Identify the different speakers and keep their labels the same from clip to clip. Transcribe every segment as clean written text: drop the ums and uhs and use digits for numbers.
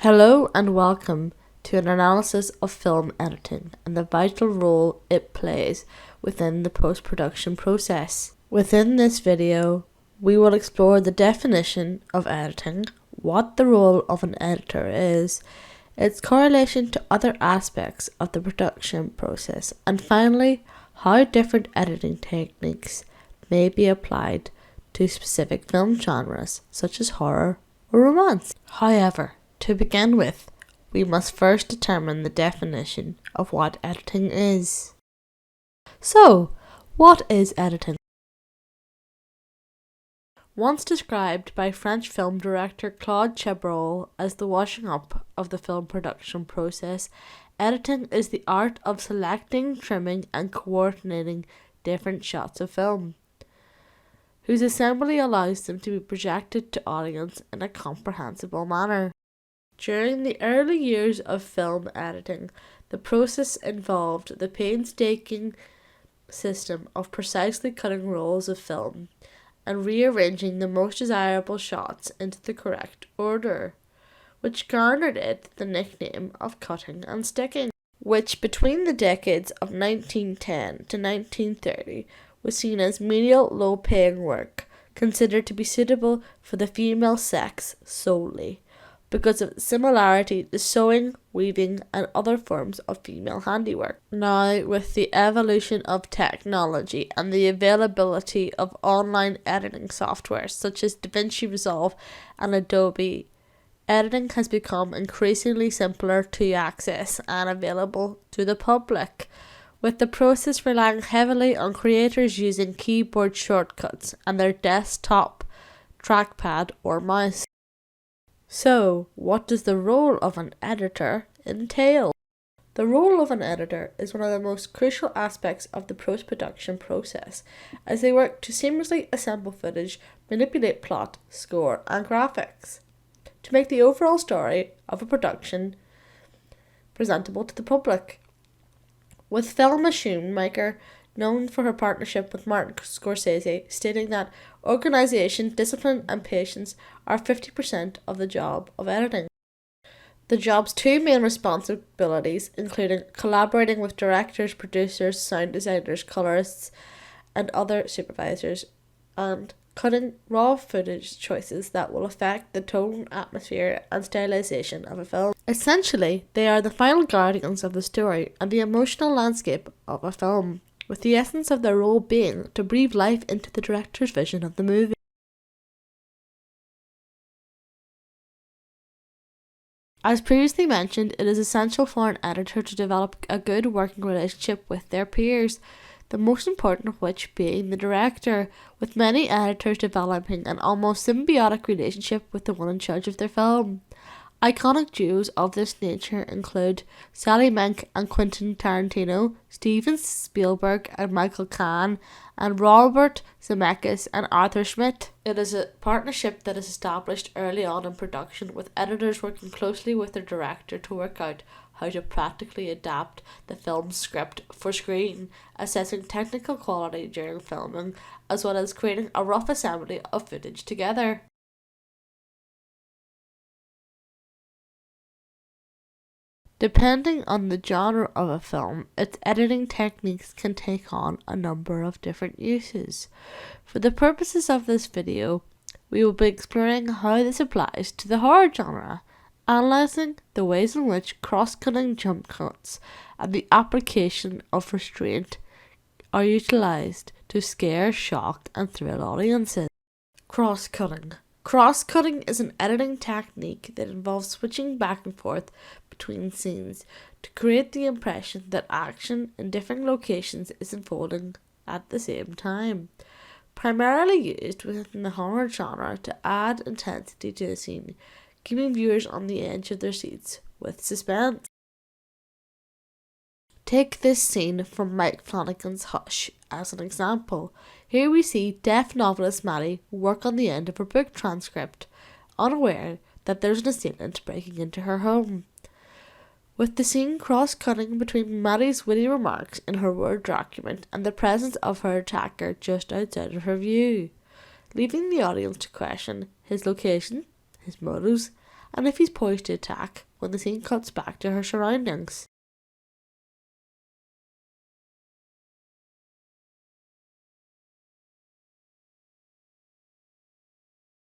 Speaker 1: Hello and welcome to an analysis of film editing and the vital role it plays within the post-production process. Within this video, we will explore the definition of editing, what the role of an editor is, its correlation to other aspects of the production process, and finally, how different editing techniques may be applied to specific film genres such as horror or romance. However, to begin with, we must first determine the definition of what editing is. So, what is editing? Once described by French film director Claude Chabrol as the washing up of the film production process, editing is the art of selecting, trimming and coordinating different shots of film, whose assembly allows them to be projected to audience in a comprehensible manner. During the early years of film editing, the process involved the painstaking system of precisely cutting rolls of film and rearranging the most desirable shots into the correct order, which garnered it the nickname of cutting and sticking, which between the decades of 1910 to 1930 was seen as menial, low-paying work, considered to be suitable for the female sex solely, because of its similarity to sewing, weaving and other forms of female handiwork. Now, with the evolution of technology and the availability of online editing software such as DaVinci Resolve and Adobe, editing has become increasingly simpler to access and available to the public, with the process relying heavily on creators using keyboard shortcuts and their desktop trackpad or mouse. So, what does the role of an editor entail? The role of an editor is one of the most crucial aspects of the post-production process, as they work to seamlessly assemble footage, manipulate plot, score, and graphics, to make the overall story of a production presentable to the public. With Film Machine Maker, known for her partnership with Martin Scorsese, stating that organisation, discipline and patience are 50% of the job of editing. The job's two main responsibilities, including collaborating with directors, producers, sound designers, colorists and other supervisors, and cutting raw footage choices that will affect the tone, atmosphere and stylization of a film. Essentially, they are the final guardians of the story and the emotional landscape of a film, with the essence of their role being to breathe life into the director's vision of the movie. As previously mentioned, it is essential for an editor to develop a good working relationship with their peers, the most important of which being the director, with many editors developing an almost symbiotic relationship with the one in charge of their film. Iconic duos of this nature include Sally Menke and Quentin Tarantino, Steven Spielberg and Michael Kahn, and Robert Zemeckis and Arthur Schmidt. It is a partnership that is established early on in production, with editors working closely with their director to work out how to practically adapt the film's script for screen, assessing technical quality during filming, as well as creating a rough assembly of footage together. Depending on the genre of a film, its editing techniques can take on a number of different uses. For the purposes of this video, we will be exploring how this applies to the horror genre, analysing the ways in which cross-cutting jump cuts and the application of restraint are utilised to scare, shock and thrill audiences. Cross-cutting. Cross-cutting is an editing technique that involves switching back and forth between scenes to create the impression that action in different locations is unfolding at the same time. Primarily used within the horror genre to add intensity to a scene, keeping viewers on the edge of their seats with suspense. Take this scene from Mike Flanagan's Hush as an example. Here we see deaf novelist Maddie work on the end of her book transcript, unaware that there's an assailant breaking into her home, with the scene cross-cutting between Maddie's witty remarks in her Word document and the presence of her attacker just outside of her view, leaving the audience to question his location, his motives, and if he's poised to attack when the scene cuts back to her surroundings.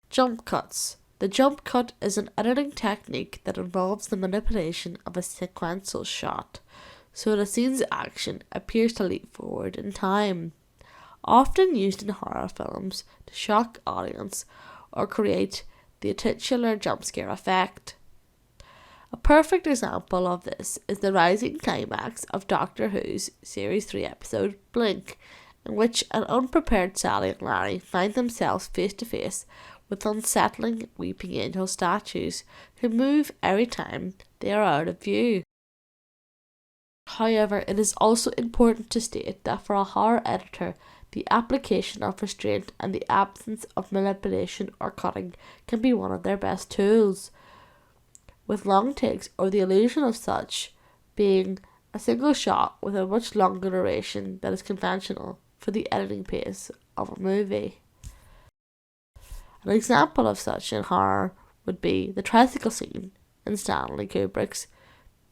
Speaker 1: Jump cuts. The jump cut is an editing technique that involves the manipulation of a sequential shot, so the scene's action appears to leap forward in time. Often used in horror films to shock audience or create the titular jump scare effect. A perfect example of this is the rising climax of Doctor Who's Series 3 episode Blink, in which an unprepared Sally and Larry find themselves face to face with unsettling weeping angel statues who move every time they are out of view. However, it is also important to state that for a horror editor, the application of restraint and the absence of manipulation or cutting can be one of their best tools, with long takes or the illusion of such being a single shot with a much longer duration that is conventional for the editing pace of a movie. An example of such in horror would be the tricycle scene in Stanley Kubrick's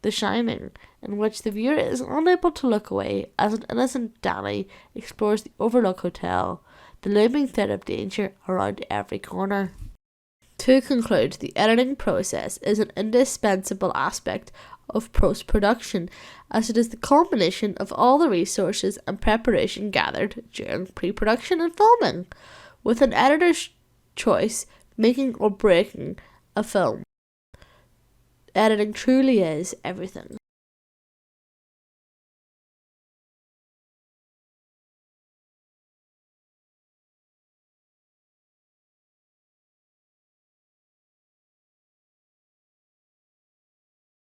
Speaker 1: The Shining, in which the viewer is unable to look away as an innocent Danny explores the Overlook Hotel, the looming threat of danger around every corner. To conclude, the editing process is an indispensable aspect of post-production, as it is the culmination of all the resources and preparation gathered during pre-production and filming, with an editor's choice making or breaking a film. Editing truly is everything.